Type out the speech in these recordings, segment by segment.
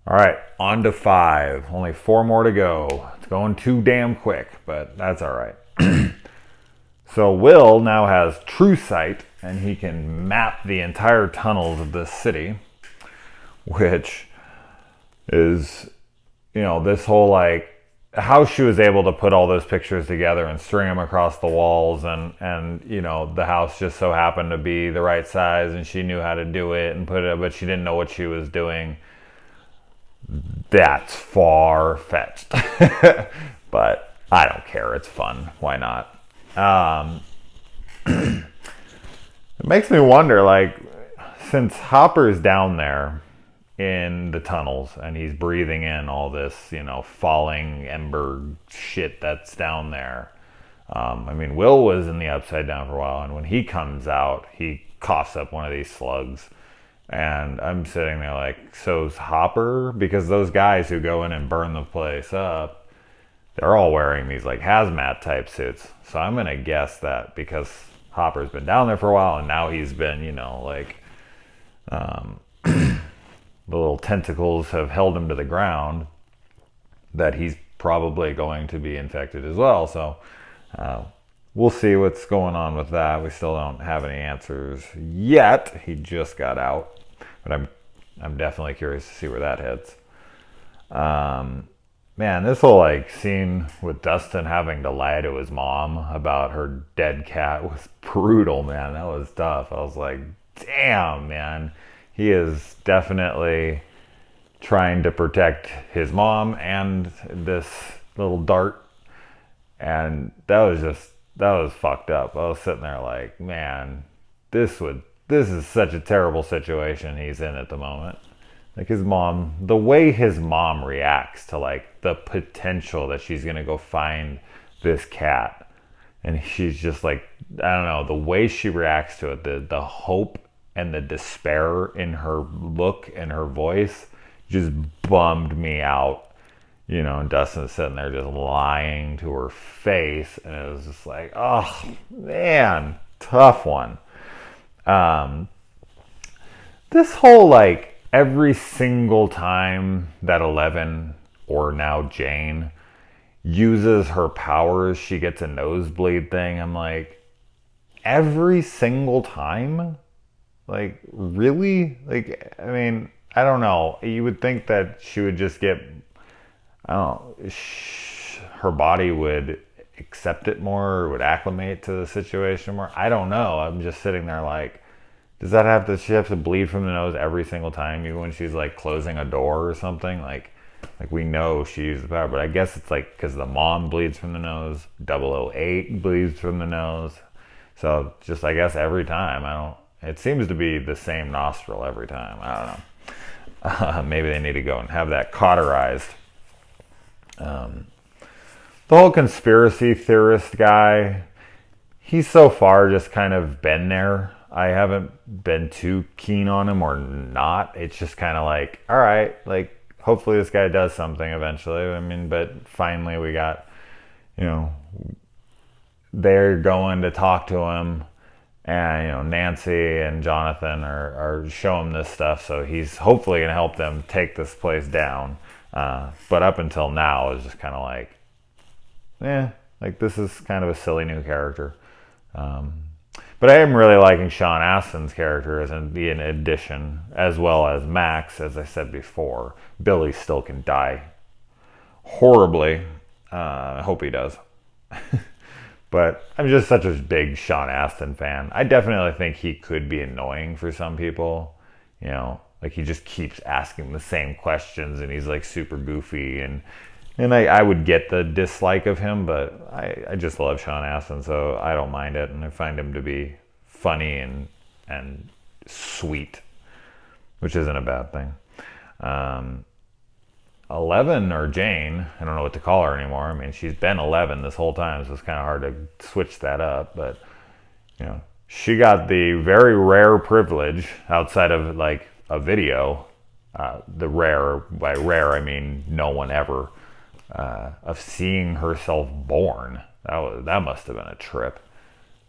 All right, on to 5. Only 4 more to go. It's going too damn quick, but that's all right. So Will now has true sight, and he can map the entire tunnels of this city, which is, this whole like how she was able to put all those pictures together and string them across the walls, and the house just so happened to be the right size, and she knew how to do it and put it, but she didn't know what she was doing. That's far-fetched. But I don't care. It's fun. Why not? It makes me wonder, like, since Hopper's down there in the tunnels and he's breathing in all this, falling ember shit that's down there. Will was in the Upside Down for a while, and when he comes out, he coughs up one of these slugs. And I'm sitting there like, so's Hopper? Because those guys who go in and burn the place up, they're all wearing these like hazmat type suits. So I'm going to guess that because Hopper's been down there for a while and now he's been, the little tentacles have held him to the ground, that he's probably going to be infected as well. So we'll see what's going on with that. We still don't have any answers yet. He just got out. But I'm definitely curious to see where that heads. Man, this whole like scene with Dustin having to lie to his mom about her dead cat was brutal, man. That was tough. I was like, damn, man. He is definitely trying to protect his mom and this little dart. And that was fucked up. I was sitting there like, man, this is such a terrible situation he's in at the moment. Like his mom, the way his mom reacts to like the potential that she's gonna go find this cat, and she's just like, I don't know, the way she reacts to it, the hope and the despair in her look and her voice just bummed me out. And Dustin's sitting there just lying to her face, and it was just like, oh man, tough one. This whole like every single time that Eleven, or now Jane, uses her powers, she gets a nosebleed thing. I'm like, every single time? Like, really? Like, I don't know. You would think that she would just get, I don't know, her body would accept it more, or would acclimate to the situation more. I don't know. I'm just sitting there like, does she have to bleed from the nose every single time, even when she's like closing a door or something? Like we know she uses the power, but I guess it's like because the mom bleeds from the nose, 008 bleeds from the nose. So just, I guess every time, it seems to be the same nostril every time. I don't know. Maybe they need to go and have that cauterized. The whole conspiracy theorist guy, he's so far just kind of been there. I haven't been too keen on him or not. It's just kind of like, all right, like hopefully this guy does something eventually. But finally we got, they're going to talk to him, and Nancy and Jonathan are showing him this stuff, so he's hopefully going to help them take this place down. But up until now, it's just kind of like, like this is kind of a silly new character. But I am really liking Sean Astin's character as an addition, as well as Max. As I said before, Billy still can die horribly. I hope he does. But I'm just such a big Sean Astin fan. I definitely think he could be annoying for some people. Like he just keeps asking the same questions, and he's like super goofy, and I would get the dislike of him, but I just love Sean Astin, so I don't mind it, and I find him to be funny and sweet, which isn't a bad thing. 11, or Jane, I don't know what to call her anymore. She's been 11 this whole time, so it's kind of hard to switch that up, but she got the very rare privilege outside of like a video, the rare, by rare I mean no one ever, of seeing herself born. That must have been a trip.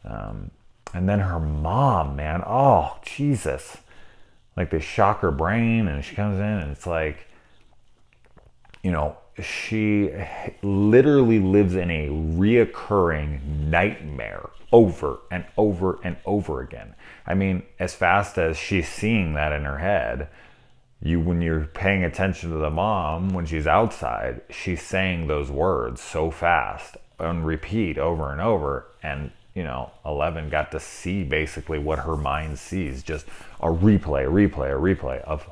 And then her mom, man, oh Jesus, like they shock her brain, and she comes in, and it's like, she literally lives in a reoccurring nightmare over and over and over again. I mean, as fast as she's seeing that in her head, when you're paying attention to the mom, when she's outside, she's saying those words so fast on repeat over and over. And 11 got to see basically what her mind sees, just a replay of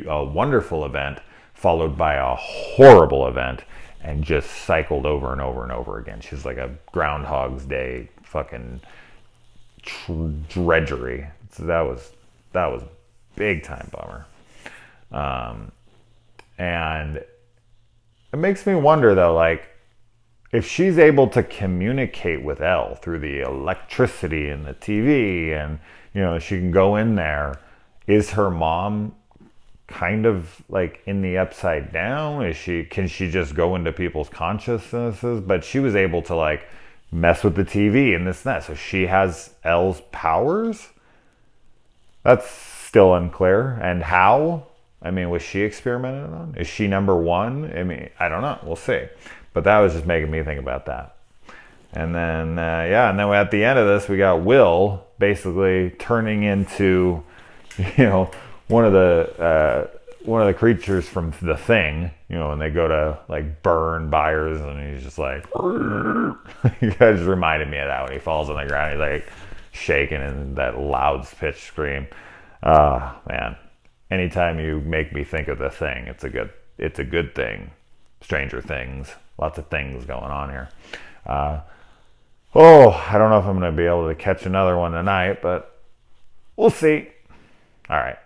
a wonderful event followed by a horrible event, and just cycled over and over and over again. She's like a Groundhog's Day fucking drudgery. So that was big time bummer. And it makes me wonder though, like, if she's able to communicate with Elle through the electricity and the TV, and she can go in there, is her mom kind of like in the upside down? Can she just go into people's consciousnesses? But she was able to like mess with the TV and this and that. So she has Elle's powers? That's still unclear. And how? I mean, was she experimented on? Is she number one? I mean, I don't know. We'll see. But that was just making me think about that. And then, and then at the end of this, we got Will basically turning into, one of the creatures from The Thing, when they go to like burn Byers, and he's just like, you guys reminded me of that when he falls on the ground. He's like shaking in that loud pitch scream. Man, anytime you make me think of The Thing, it's a good thing. Stranger Things, lots of things going on here. I don't know if I'm going to be able to catch another one tonight, but we'll see. All right.